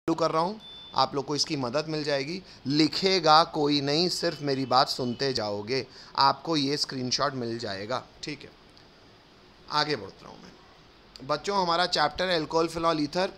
कर रहा हूँ, आप लोग को इसकी मदद मिल जाएगी। लिखेगा कोई नहीं, सिर्फ मेरी बात सुनते जाओगे, आपको ये स्क्रीनशॉट मिल जाएगा। ठीक है, आगे बढ़ रहा हूँ मैं बच्चों। हमारा चैप्टर है अल्कोहल फिनॉल ईथर।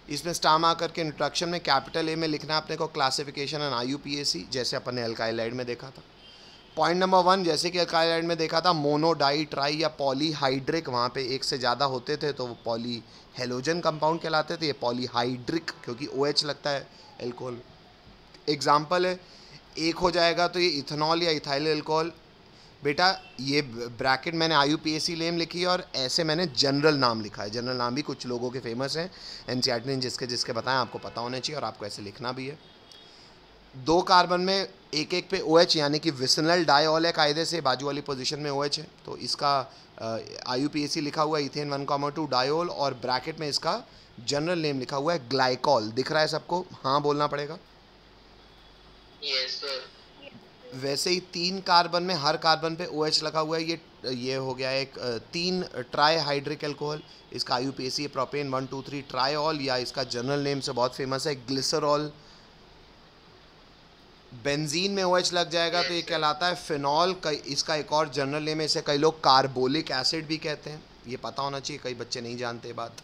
इसमें स्टार मार्क करके इंट्रोडक्शन में कैपिटल ए में लिखना है अपने को क्लासिफिकेशन एंड IUPAC, जैसे अपन ने अल्काइल हाइड में देखा था। पॉइंट नंबर 1, जैसे कि अल्काइल हाइड में देखा था, मोनो, डाई, ट्राई या पॉलीहाइड्रिक, वहाँ पे एक से ज़्यादा होते थे तो वो पॉली हेलोजन कंपाउंड कहलाते थे। ये पॉलीहाइड्रिक क्योंकि OH लगता है एल्कोहल। एग्जाम्पल है, एक हो जाएगा तो ये इथेनॉल या इथाइल एल्कोहल। बेटा ये ब्रैकेट मैंने IUPAC नेम लिखी है और ऐसे मैंने जनरल नाम लिखा है। जनरल नाम भी कुछ लोगों के फेमस हैं, NCERT ने जिसके जिसके बताएं, आपको पता होना चाहिए और आपको ऐसे लिखना भी है। 2 कार्बन में एक एक पे OH यानी कि विसिनल डायऑल है कायदे से, बाजू वाली पोजीशन में OH है, तो इसका IUPAC लिखा हुआ है इथेन 1,2 डायऑल और ब्रैकेट में इसका जनरल नेम लिखा हुआ है ग्लाइकॉल। दिख रहा है सबको? हाँ बोलना पड़ेगा। Yes sir. वैसे ही 3 कार्बन में हर कार्बन पे OH लगा हुआ है। ये हो गया एक 3 ट्राई हाइड्रिक एल्कोहल। इसका IUPAC है प्रोपेन 1, 2, 3 ट्रायऑल, या इसका जनरल नेम से बहुत फेमस है ग्लिसरॉल। बेंजीन में OH लग जाएगा तो ये कहलाता है फिनॉल। इसका एक और जनरल नेम है, इसे कई लोग कार्बोलिक एसिड भी कहते हैं, ये पता होना चाहिए, कई बच्चे नहीं जानते बात।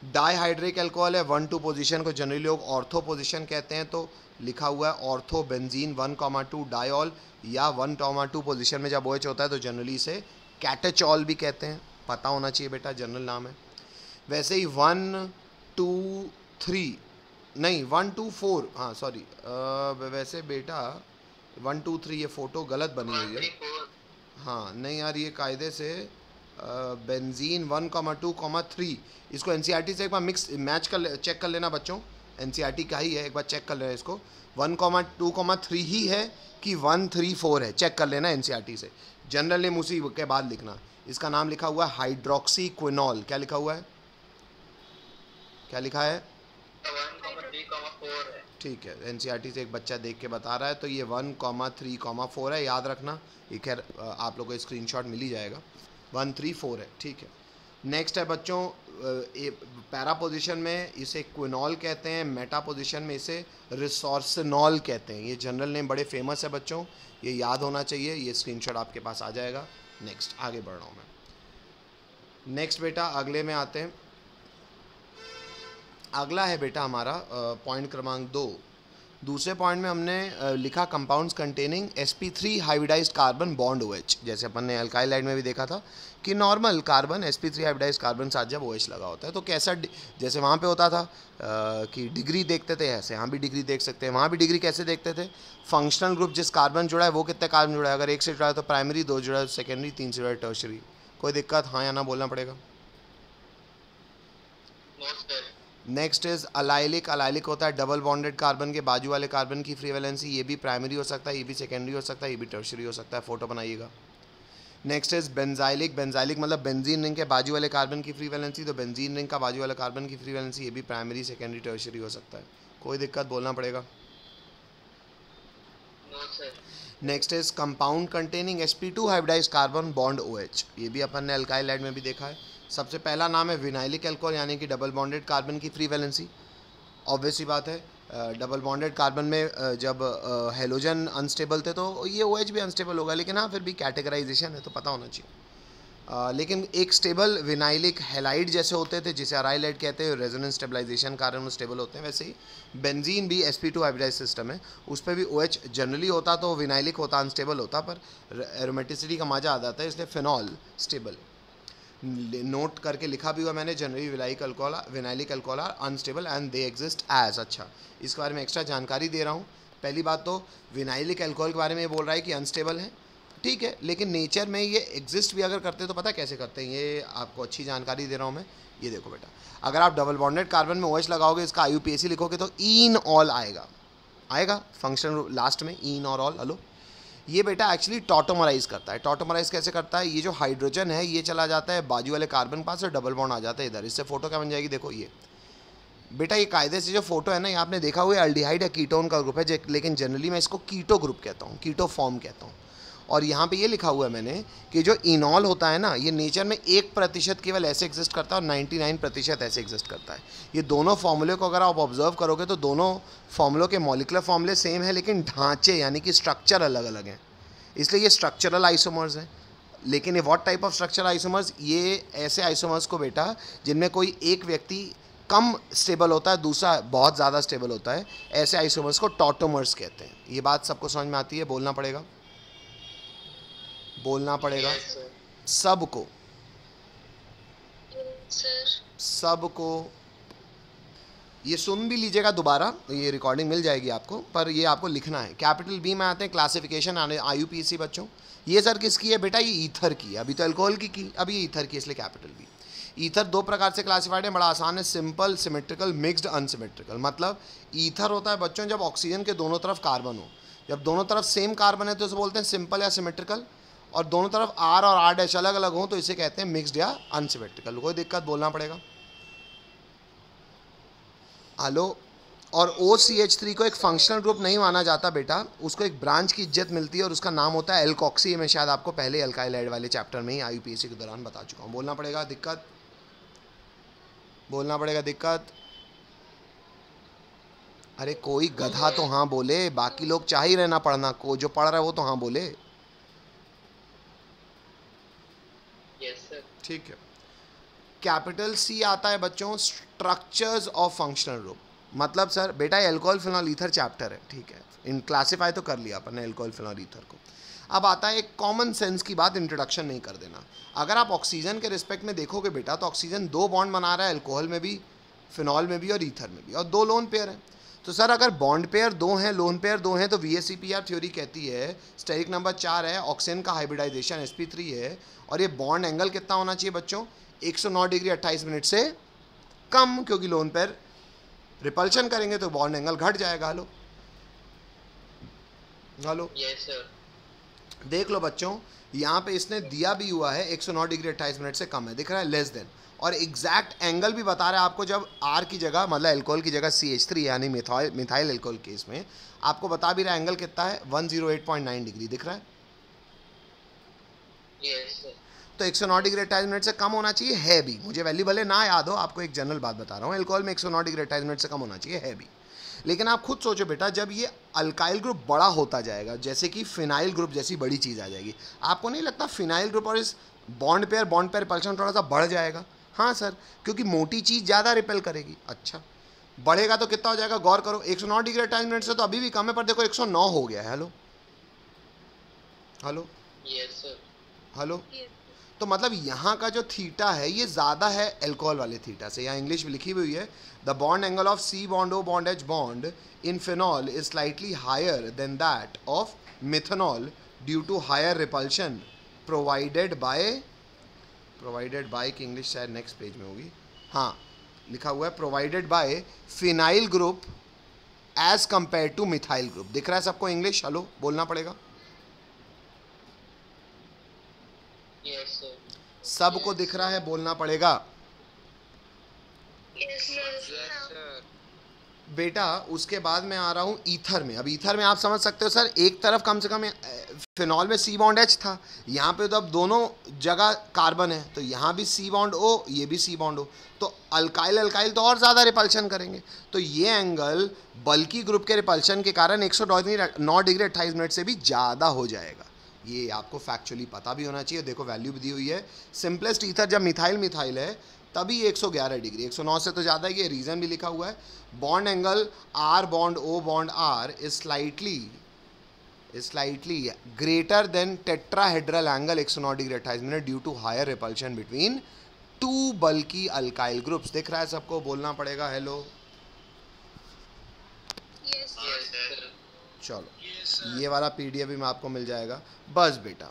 डाईहाइड्रिक एल्कोहल है 1, 2 पोजीशन को जनरली लोग ऑर्थो पोजीशन कहते हैं, तो लिखा हुआ है ऑर्थो बेंजीन 1,2 डायऑल, या 1,2 पोजीशन में जब OH होता है तो जनरली इसे कैटाचॉल भी कहते हैं, पता होना चाहिए बेटा, जनरल नाम है। वैसे ही 1, 2, 3 नहीं 1, 2, 4, हाँ सॉरी, वैसे बेटा 1, 2, 3 ये फ़ोटो गलत बनी हुई है। हाँ नहीं यार, ये कायदे से बेंजीन 1,2,3, इसको NCERT से एक बार मैच कर चेक कर लेना बच्चों, NCERT का ही है, एक बार चेक कर लेना इसको। 1,2,3 ही है कि 1, 3, 4 है, चेक कर लेना NCERT से। जनरल नेम उसी के बाद लिखना। इसका नाम लिखा हुआ है हाइड्रोक्सी क्विनॉल। क्या लिखा हुआ है? क्या लिखा है? 1,3,4 है। ठीक है, NCERT से एक बच्चा देख के बता रहा है, तो ये 1,3,4 है, याद रखना। ये खैर आप लोगों को स्क्रीनशॉट मिल ही जाएगा, 1, 3, 4 है। ठीक है, नेक्स्ट है बच्चों, पैरा पोजीशन में इसे क्विनॉल कहते हैं, मेटा पोजीशन में इसे रिसोर्सिनॉल कहते हैं। ये जनरल नेम बड़े फेमस है बच्चों, ये याद होना चाहिए, ये स्क्रीनशॉट आपके पास आ जाएगा। नेक्स्ट आगे बढ़ रहा हूँ मैं। नेक्स्ट बेटा अगले में आते हैं। अगला है बेटा हमारा पॉइंट क्रमांक 2। दूसरे पॉइंट में हमने लिखा compounds containing sp3 hybridised carbon bond OH। जैसे अपन ने अल्काइल हाइड में भी देखा था कि normal carbon sp3 hybridised carbon साथ जब OH लगा होता है तो कैसा, जैसे वहाँ पे होता था कि डिग्री देखते थे, ऐसे यहाँ भी डिग्री देख सकते हैं। वहाँ भी डिग्री कैसे देखते थे? फंक्शनल ग्रुप जिस कार्बन जुड़ा है वो कितने कार्बन जुड़ा है, अगर 1 से जुड़ा है तो प्राइमरी, 2 जुड़ा है तो सेकेंडरी, 3 से जुड़ा है टर्शरी। कोई दिक्कत? हाँ या ना बोलना पड़ेगा। Next is allylic. अलाइलिक होता है डबल बॉन्डेड कार्बन के बाजू वाले कार्बन की फ्री वैलेंसी, ये भी प्राइमरी हो सकता है, ये भी सेकेंडरी हो सकता है, ये भी टर्शरी हो सकता है, फोटो बनाइएगा। Next is benzylic. बेंजाइलिक मतलब बेंजीन रिंग के बाजू वाले कार्बन की फ्री वैलेंसी, तो बेंजीन रिंग का बाजू वाले कार्बन की फ्री वैलेंसी, ये भी प्राइमरी, सेकेंडरी, टर्शरी हो सकता है। कोई दिक्कत? बोलना पड़ेगा। Next is compound containing sp2 hybridised carbon bond OH। ये भी अपन ने अल्काइल हाइड में भी देखा है। सबसे पहला नाम है विनाइलिक एल्कोहल, यानी कि डबल बॉन्डेड कार्बन की फ्री वैलेंसी। ऑब्वियस ही बात है, डबल बॉन्डेड कार्बन में जब हेलोजन अनस्टेबल थे तो ये OH भी अनस्टेबल होगा, लेकिन हाँ फिर भी कैटेगराइजेशन है तो पता होना चाहिए। लेकिन एक स्टेबल विनाइलिक हैलाइड जैसे होते थे, जिसे अराइल हाइड कहते हैं, रेजोनेंस स्टेबलाइजेशन कारण वो स्टेबल होते हैं। वैसे ही बेंजीन भी sp2 हाइब्रिडाइज सिस्टम है, उस पर भी OH जनरली होता तो विनाइलिक होता, अनस्टेबल होता, पर एरोमेटिसिटी का मजा आ जाता है, इसलिए फिनॉल स्टेबल। नोट करके लिखा भी हुआ मैंने, generally vinylic alcohol are unstable and they exist as. अच्छा, इसके बारे में एक्स्ट्रा जानकारी दे रहा हूँ। पहली बात तो विनाइलिक अल्कोहल के बारे में ये बोल रहा है कि अनस्टेबल है, ठीक है, लेकिन नेचर में ये एग्जिस्ट भी अगर करते हैं तो पता कैसे करते हैं, ये आपको अच्छी जानकारी दे रहा हूँ मैं। ये देखो बेटा, अगर आप डबल बॉन्डेड कार्बन में OH लगाओगे, इसका IUPAC लिखोगे तो इन ऑल आएगा फंक्शन लास्ट में, इन और ऑल। हेलो, ये बेटा एक्चुअली टॉटोमराइज करता है। टॉटोमराइज कैसे करता है? ये जो हाइड्रोजन है ये चला जाता है बाजू वाले कार्बन पास और डबल बॉन्ड आ जाता है इधर। इससे फोटो क्या बन जाएगी? देखो ये बेटा, ये कायदे से जो फोटो है ना, ये आपने देखा हुआ है अल्डिहाइड या कीटोन का ग्रुप है, लेकिन जनरली मैं इसको कीटो ग्रुप कहता हूँ, कीटो फॉर्म कहता हूँ। और यहाँ पे ये लिखा हुआ है मैंने कि जो इनॉल होता है ना, ये नेचर में 1% केवल ऐसे एग्जिस्ट करता है और 99% ऐसे एग्जिस्ट करता है। ये दोनों फॉर्मूले को अगर आप ऑब्जर्व करोगे तो दोनों फॉर्मूलों के मॉलिकुलर फॉर्मूले सेम है, लेकिन ढांचे यानी कि स्ट्रक्चर अलग अलग हैं, इसलिए ये स्ट्रक्चरल आइसोमर्स हैं। लेकिन ये what type of structure isomers, ये ऐसे आइसोमर्स को बेटा जिनमें कोई एक व्यक्ति कम स्टेबल होता है, दूसरा बहुत ज़्यादा स्टेबल होता है, ऐसे आइसोमर्स को टॉटोमर्स कहते हैं। ये बात सबको समझ में आती है? बोलना पड़ेगा, बोलना पड़ेगा Yes, sir. सबको, Sir. सबको। ये सुन भी लीजिएगा दोबारा, ये रिकॉर्डिंग मिल जाएगी आपको, पर ये आपको लिखना है। कैपिटल बी में आते हैं क्लासिफिकेशन आने IUPAC बच्चों। ये सर किसकी है बेटा? ये ईथर की है। अभी तो अल्कोहल की, अभी ये ईथर की, इसलिए कैपिटल बी। ईथर दो प्रकार से क्लासिफाइड है, बड़ा आसान है, सिंपल, सिमेट्रिकल, मिक्स्ड, अनसिमेट्रिकल। मतलब ईथर होता है बच्चों जब ऑक्सीजन के दोनों तरफ कार्बन हो, जब दोनों तरफ सेम कार्बन है तो उसे बोलते हैं सिंपल या सिमेट्रिकल, और दोनों तरफ R और R' अलग अलग हो तो इसे कहते हैं मिक्स्ड या अनसिमेट्रिकल। कोई दिक्कत? बोलना पड़ेगा। हेलो। और OCH3 को एक फंक्शनल ग्रुप नहीं माना जाता बेटा, उसको एक ब्रांच की इज्जत मिलती है और उसका नाम होता है एल्कोक्सी। मैं शायद आपको पहले अल्काइल हाइड वाले चैप्टर में ही IUPAC के दौरान बता चुका हूँ। बोलना पड़ेगा। दिक्कत? बोलना पड़ेगा। दिक्कत? अरे कोई गधा तो हाँ बोले, बाकी लोग चाह ही रहना पढ़ना को, जो पढ़ रहा है वो तो हाँ बोले। Yes, sir. ठीक है। कैपिटल C आता है बच्चों स्ट्रक्चर्स ऑफ फंक्शनल ग्रुप। मतलब सर बेटा ये अल्कोहल फिनॉल ईथर चैप्टर है, ठीक है, इन क्लासीफाई तो कर लिया अपन ने अल्कोहल फिनॉल ईथर को। अब आता है एक कॉमन सेंस की बात, इंट्रोडक्शन नहीं कर देना। अगर आप ऑक्सीजन के रिस्पेक्ट में देखोगे बेटा तो ऑक्सीजन 2 बॉन्ड बना रहा है, अल्कोहल में भी, फिनॉल में भी और ईथर में भी, और 2 लोन पेयर हैं। तो सर अगर बॉन्ड पेयर 2 हैं, लोन पेयर 2 हैं, तो VSEPR थ्योरी कहती है स्टेरिक नंबर 4 है, ऑक्सीजन का हाइब्रिडाइजेशन sp3 है, और ये बॉन्ड एंगल कितना होना चाहिए बच्चों? 109 डिग्री 28 मिनट से कम, क्योंकि लोन पेयर रिपल्शन करेंगे तो बॉन्ड एंगल घट जाएगा। Hello hello. Yes, sir. देख लो बच्चों, यहाँ पे इसने दिया भी हुआ है 109 डिग्री 28 मिनट से कम है, दिख रहा है, लेस देन, और एग्जैक्ट एंगल भी बता रहा है आपको। जब R की जगह मतलब अल्कोहल की जगह CH3 यानी मिथाइल अल्कोहल केस में आपको बता भी रहा है एंगल कितना है, 108.9 डिग्री दिख रहा है। Yes, sir. तो 109 डिग्री 28 मिनट से कम होना चाहिए, है भी। मुझे वैल्यू भले ना याद हो, आपको एक जनरल बात बता रहा हूँ, अल्कोहल में 109 डिग्री 28 मिनट से कम होना चाहिए, है भी। लेकिन आप खुद सोचो बेटा, जब ये अल्काइल ग्रुप बड़ा होता जाएगा, जैसे कि फिनाइल ग्रुप जैसी बड़ी चीज़ आ जाएगी, आपको नहीं लगता फिनाइल ग्रुप और इस बॉन्ड पेयर रिपल्शन थोड़ा सा बढ़ जाएगा? हाँ सर, क्योंकि मोटी चीज़ ज़्यादा रिपेल करेगी। अच्छा, बढ़ेगा तो कितना हो जाएगा? गौर करो, 109 डिग्री 28 मिनट से तो अभी भी कम है, पर देखो 109 हो गया है। Hello hello Yes, sir. Hello. तो मतलब यहाँ का जो थीटा है ये ज़्यादा है अल्कोहल वाले थीटा से। यहाँ इंग्लिश में लिखी हुई है, the bond angle of C bond O bond H bond in phenol is slightly higher than that of methanol due to higher repulsion provided by की इंग्लिश शायद नेक्स्ट पेज में होगी, हाँ लिखा हुआ है provided by phenyl group as compare to methyl group. दिख रहा है सबको इंग्लिश? हेलो, बोलना पड़ेगा। Yes, sir. सबको दिख रहा है? बोलना पड़ेगा। Yes, sir. बेटा उसके बाद मैं आ रहा हूँ ईथर में। अब ईथर में आप समझ सकते हो सर, एक तरफ कम से कम फिनॉल में C बॉन्ड H था, यहाँ पे तो अब दोनों जगह कार्बन है, तो यहाँ भी C बॉन्ड O, ये भी C बॉन्ड O, तो अल्काइल तो और ज़्यादा रिपल्शन करेंगे। तो ये एंगल बल्कि ग्रुप के रिपल्शन के कारण 109 डिग्री 28 मिनट से भी ज़्यादा हो जाएगा। ये आपको फैक्चुअली पता भी होना चाहिए। देखो वैल्यू भी दी हुई है, सिंपलेस्ट ईथर जब मिथाइल है तभी 111 डिग्री, 109 से तो ज़्यादा है, ये रीज़न भी लिखा हुआ है। Bond angle R bond O bond R is slightly greater than tetrahedral angle 109 degree 28 minute due to higher repulsion between 2 बल्कि अल्काइल ग्रुप्स। दिख रहा है सबको? बोलना पड़ेगा। Hello Yes, sir. चलो ये वाला PDF भी मैं आपको मिल जाएगा। बस बेटा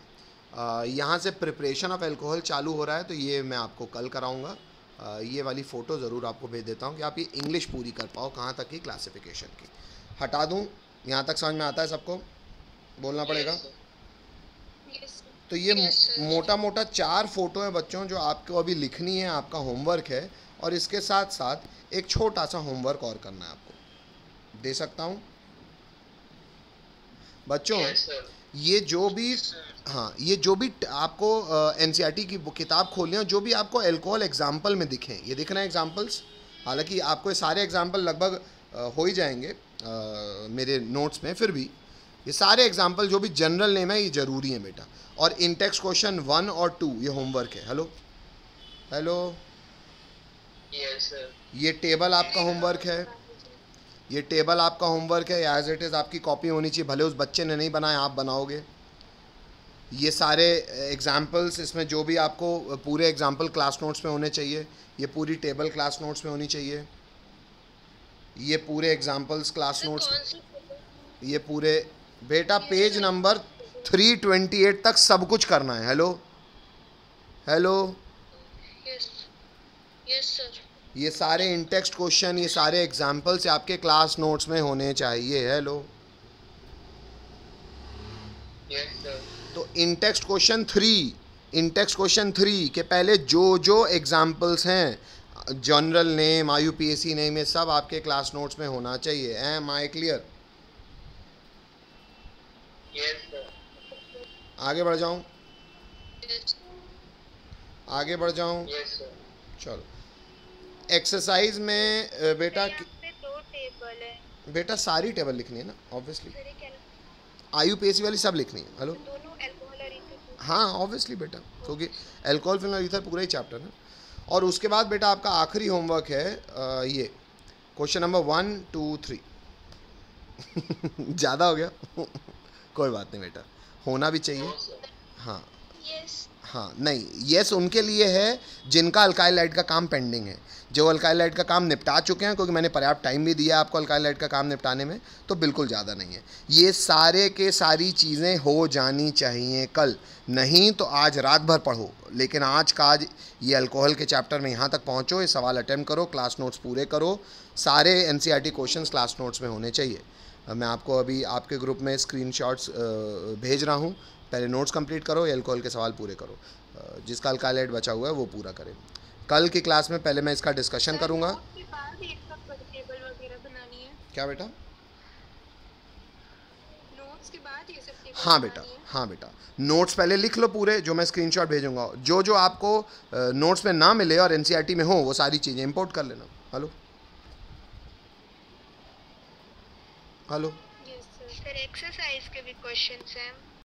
यहाँ से प्रिपरेशन ऑफ अल्कोहल चालू हो रहा है, तो ये मैं आपको कल कराऊंगा। ये वाली फ़ोटो ज़रूर आपको भेज देता हूँ कि आप ये इंग्लिश पूरी कर पाओ, कहाँ तक की क्लासिफिकेशन की। हटा दूँ? यहाँ तक समझ में आता है सबको? बोलना पड़ेगा। Yes, sir. Yes, sir. तो ये Yes, sir. मोटा मोटा 4 फोटो हैं बच्चों जो आपको अभी लिखनी है, आपका होमवर्क है, और इसके साथ साथ एक छोटा सा होमवर्क और करना है आपको। दे सकता हूँ बच्चों? Yes, sir. ये जो भी, हाँ, ये जो भी आपको एनसीईआरटी की किताब खोलनी है, जो भी आपको अल्कोहल एग्जाम्पल में दिखें, ये दिख रहे हैं एग्जाम्पल्स, हालांकि आपको ये सारे एग्जाम्पल लगभग हो ही जाएंगे मेरे नोट्स में, फिर भी ये सारे एग्जाम्पल जो भी जनरल नेम है ये ज़रूरी है बेटा। और इंटेक्स क्वेश्चन 1 और 2 ये होमवर्क है। Hello hello, yes sir. ये टेबल आपका होमवर्क है, ये टेबल आपका होमवर्क है, एज इट इज़ आपकी कॉपी होनी चाहिए, भले उस बच्चे ने नहीं बनाया आप बनाओगे। ये सारे एग्जाम्पल्स, इसमें जो भी आपको पूरे एग्जाम्पल क्लास नोट्स में होने चाहिए, ये पूरी टेबल क्लास नोट्स में होनी चाहिए, ये पूरे एग्जाम्पल्स क्लास सर नोट्स, कौन सी टेबल? ये पूरे बेटा पेज नंबर 328 तक सब कुछ करना है। Hello hello, yes yes sir. ये सारे इंटेक्स्ट क्वेश्चन, ये सारे एग्जाम्पल्स आपके क्लास नोट्स में होने चाहिए। Hello, yes sir. तो इंटेक्स्ट क्वेश्चन 3, इंटेक्स्ट क्वेश्चन 3 के पहले जो जो एग्जाम्पल्स हैं, जनरल नेम, IUPAC नेम, ये सब आपके क्लास नोट्स में होना चाहिए। Am I clear? Yes sir. आगे बढ़ जाऊं, यस आगे बढ़ जाऊं, सर। चलो। एक्सरसाइज में बेटा यहाँ पे 2 टेबल है बेटा सारी टेबल लिखनी है ना ऑब्वियसली, सर, एक IUPAC वाली सब लिखनी है। हेलो, दोनों अल्कोहल और ईथर। हाँ ऑब्वियसली बेटा, क्योंकि अल्कोहल फिनॉल ईथर पूरा ही चैप्टर है। और उसके बाद बेटा आपका आखिरी होमवर्क है ये क्वेश्चन नंबर 1 2 3 ज़्यादा हो गया कोई बात नहीं बेटा, होना भी चाहिए। हाँ यस हाँ, नहीं यस उनके लिए है जिनका अल्काइल लाइट का काम पेंडिंग है। जो अल्काइल लाइट का काम निपटा चुके हैं, क्योंकि मैंने पर्याप्त टाइम भी दिया आपको अल्काइल लाइट का काम निपटाने में, तो बिल्कुल ज़्यादा नहीं है। ये सारे के सारी चीज़ें हो जानी चाहिए कल, नहीं तो आज रात भर पढ़ो, लेकिन आज का आज ये अल्कोहल के चैप्टर में यहाँ तक पहुँचो, ये सवाल अटैम्प्ट करो, क्लास नोट्स पूरे करो, सारे NCERT क्वेश्चंस क्लास नोट्स में होने चाहिए। मैं आपको अभी आपके ग्रुप में स्क्रीनशॉट्स भेज रहा हूँ, पहले नोट्स कंप्लीट करो, अल्कोहल के सवाल पूरे करो, जिसका अल्काइल लाइट बचा हुआ है वो पूरा करें। कल की क्लास में पहले मैं इसका डिस्कशन करूँगा। उसके बाद एक सब टेबल वगैरह बनानी है। क्या बेटा? नोट्स के बाद ये सब टेबल हाँ बेटा, हाँ बेटा, नोट्स पहले लिख लो पूरे, जो मैं स्क्रीनशॉट भेजूंगा, जो जो आपको नोट्स में ना मिले और NCERT में हो वो सारी चीज़ें इंपोर्ट कर लेना। Hello hello, yes sir. Sir exercise के भी क्वेश्चंस हैं।